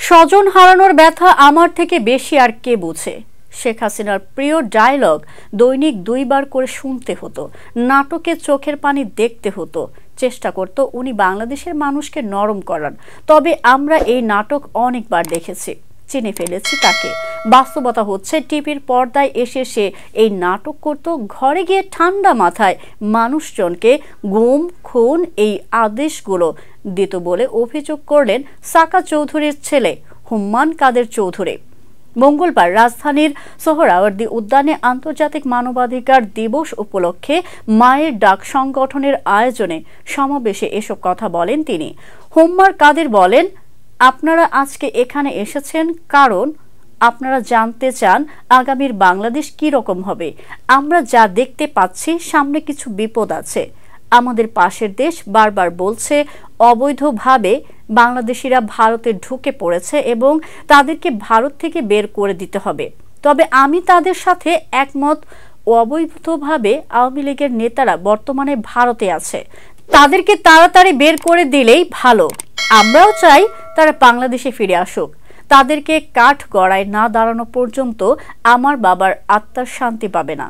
স্বজন হারানোর ব্যথা আমার থেকে বেশি আর কে বুঝে। শেখ হাসিনার প্রিয় ডায়লগ দৈনিক 2 বার করে শুনতে হতো, নাটকে চোখের পানি দেখতে হতো। চেষ্টা করত উনি বাংলাদেশের মানুষকে নরম করার। তবে আমরা এই নাটক অনেকবার দেখেছি, চিনে ফেলেছি তাকে। বাস্তবতা হচ্ছে টিভির পর্দায় এসে সে এই নাটক করত, ঘরে গিয়ে ঠান্ডা মাথায় মানুষজনকে গুম খুন এই আদেশগুলো দিত বলে অভিযোগ করলেন সাকা চৌধুরীর ছেলে হুম্মান কাদের চৌধুরী। মঙ্গলবার রাজধানীর সোহরাওয়ার্দী উদ্যানে আন্তর্জাতিক মানবাধিকার দিবস উপলক্ষে মায়ের ডাক সংগঠনের আয়োজনে সমাবেশে এসব কথা বলেন তিনি। হুম্মান কাদের বলেন, আপনারা আজকে এখানে এসেছেন কারণ আপনারা জানতে চান আগামীর বাংলাদেশ কি রকম হবে। আমরা যা দেখতে পাচ্ছি সামনে কিছু বিপদ আছে। আমাদের পাশের দেশ বারবার বলছে অবৈধভাবে বাংলাদেশিরা ভারতে ঢুকে পড়েছে এবং তাদেরকে ভারত থেকে বের করে দিতে হবে। তবে আমি তাদের সাথে একমত, অবৈধভাবে আওয়ামী লীগের নেতারা বর্তমানে ভারতে আছে, তাদেরকে তাড়াতাড়ি বের করে দিলেই ভালো। আমরাও চাই তারা বাংলাদেশে ফিরে আসুক। তাদেরকে কাঠ গড়ায় না দাঁড়ানো পর্যন্ত আমার বাবার আত্মার শান্তি পাবে না।